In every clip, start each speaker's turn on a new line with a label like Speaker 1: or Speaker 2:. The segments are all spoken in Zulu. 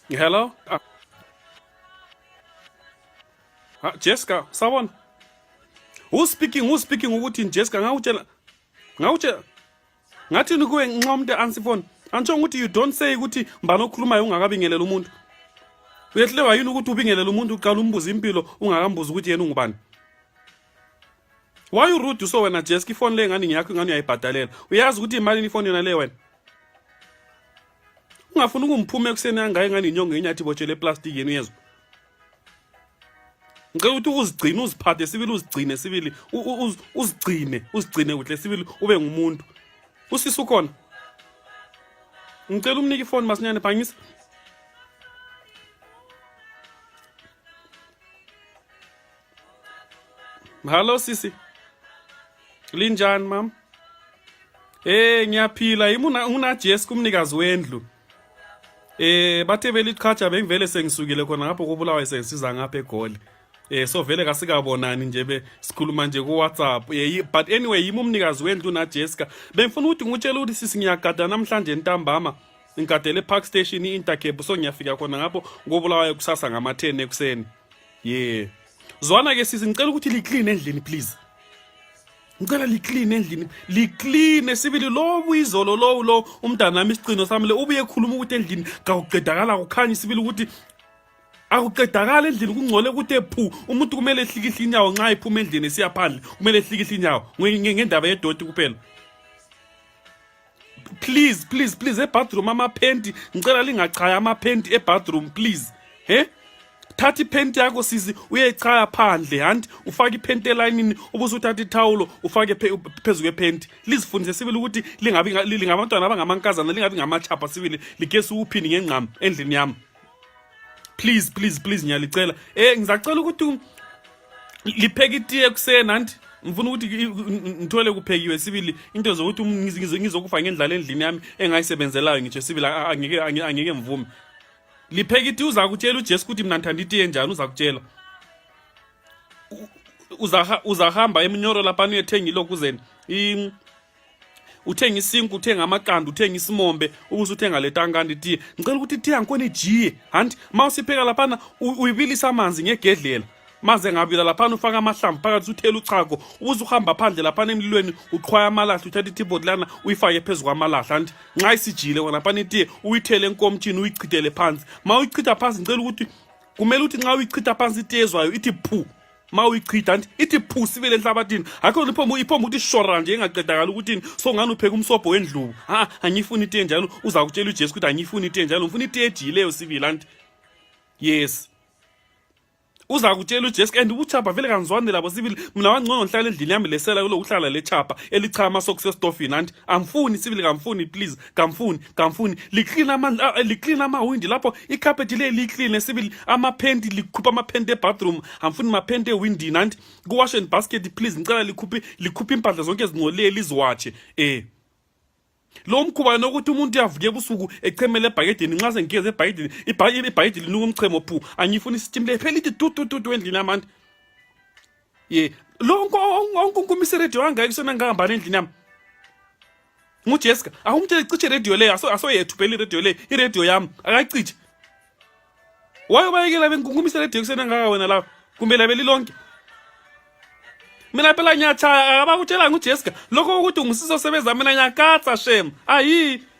Speaker 1: Hello? Jessica, sawona. Who's speaking ukuthi Jessica ngawutshela. Ngathi kuwe nxomde answer phone. Antsho ukuthi you don't say ukuthi mbani okhulumayo ungakabingelela umuntu. Uyehlewa yini ukuthi ubingelela umuntu uqala umbuza impilo ungakambuza ukuthi yena ungubani? Why you rude so wena Jessica phone le ngani ngiyakho ngani uyayibhadalela. Uyazi ukuthi imali ni phone yona le wena. Ungafuna ukumphuma ekuseni angaye ngani inyongo enyathi botshele plastic yenu yezwe. Ngicela ukuthi uzigcine uziphathe sibili uzigcine sibili uzigcine kuhle sibili ube ngumuntu. Usisi ukhona? Ngicela umnike ifone masinyane phangisa. Hello sisi. Linjani mam? Ngiyaphila yimi una Jessica umnikazi wendlu. Bathe beliqhatsha bengivele sengisukile khona ngapho kubulawa sengisiza ngapha eGoli. So vele kasikabonani nje sikhuluma nje ku WhatsApp. But anyway yimi umnikazi wendlu na Jessica. Bengifuna ukuthi ngutshela ukuthi sisi ngiyagada namhlanje ntambama. Ngigadele park station iIntercape so ngiyafika khona ngapho ngobulawa kusasa ngama 10 ekuseni. Zwana ke sisi ngicela ukuthi liclean endlini please. Ngicela liclean endlini, liclean sibili lo buyizolo lo umntana nami isicino sami le ubuye ekhuluma ukuthi endlini kawuqedakala kukhanya sibili ukuthi akuqedakala endlini kungcole ukuthi ephu umuntu kumele ehlikihla inyawo nxa iphuma endlini esiya phandle kumele ehlikihla inyawo ngendaba yedoti kuphela. Please ebathroom amaphenti ngicela lingachaya amaphenti ebathroom please. Thathi iphenti yakho sisi uyechaya phandle hanti ufake iphenti elayinini ubuze uthatha ithawulo ufake phezulu kwephenti. Lizifundise sibili ukuthi lingabantwana abangamankazana lingabi ngamachapha sibili ligesi uphini ngengqama endlini yami. Please ngiyalicela. Ngizacela ukuthi lipheke itiye ekuseni hanti ngifuna ukuthi ngithole kuphekiwe sibili into zokuthi ngizokufa ngendlala endlini yami engayisebenzelayo ngisho sibili angeke mvume. Lipheke itiye uzakutshela uJesu ukuthi mina ngithanda itiye njani uzakutshela. Uzahamba eminyoro lapha uyethenga ilokhu zeni. Uthenga isinku uthenga amaqanda uthenga isimombe ubuse uthenga letankandi itiye. Ngicela ukuthi itiye angikona ijiye hanti mawusipheka lapha uyibilisa amanzi ngegedlela. Maze ngabila lapha ufaka amahlamvu phakathi uthela uchago ubuze uhamba phandle lapha emlilweni uqhwaya amalahla uthatha ithibodi lana uyifake phezulu kwamalahla hanti nxa isijile wona lapha itiye uyithele enkomtshini uyichithele phansi mawuyichitha phansi ngicela ukuthi kumele ukuthi nxa uyichitha phansi itiye ezwayo ithi phu mawuyichitha hanti ithi phu sibele enhlabathini akho iphomo ukuthi shora nje engaqedakala ukuthi so ngani upheka umsobho wendlubu angifuni itiye njalo uzakutshela uJesu ukuthi angifuni itiye njalo ngifuna itiye ejileyo sibili hanti yes uzakutshela uJesu and ubuchapha vele kanzwane labo sibili mina wangcono ngihlala endlini yami lesela kulo uhlala lechapha elichama amasokisi estofini hanti amfuni sibili kamfuni please kamfuni liclean amawindi lapho icarpet le liclean sibili amaphenti likhupha amaphenti ebathroom amfuni amaphenti ewindini hanti ku wash and basket please ngicela likhuphe impahla zonke ezingcolile liziwatshe lo mkhuba nokuthi umuntu uyavuka ebusuku echemele ebhakedeni nxa sengigeze ebhakedeni ibhayidi linuka umchemo phu angifuni isystem le phela ithi tu endlini yami lo nkonkomisa radio angeke sona ngihamba endlini yami nguJessica awumtshela iciche radio le asoyethu phela iradio le iradio yami akayichiche wayobayekela benkonkomisa radio kusena ngaka wena la kumbe labeli lonke mina phela nyathaya abakutshela nguJessica lokho ukuthi ngisizosebenza mina nyakatsa shem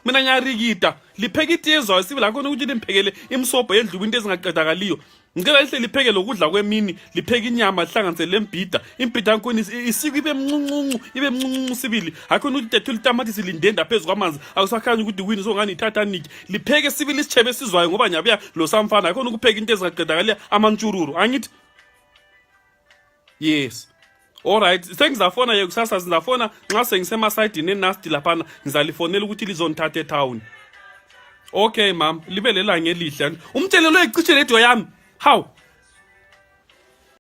Speaker 1: mina nyarikita lipheke itiye ezwayo sibili akho ukuthi nimphekele imsobho yendlubu into ezingaqedakaliyo ngicela lihle lipheke lokudla kwemini lipheke inyama lihlanganise lembhida imbhida yakhona isiko ibe mncuncu sibili akho ukuthi tethu litamati silindenda phezulu kwamanzi akusakhanya ukuthi wini so ngani Titanic lipheke sibili isichebe sizwayo ngoba nyabuya lo samfana akho ukupheka into ezingaqedakaliyo amantshururu angithi yes. Alright, sengizafona ye kusasa sizafona nxa sengisema side nenasti lapha ngizalifonela ukuthi lizonithatha etown. Okay mom, libe lelanga elihle. Umtshele lo eqiche radio yami. How?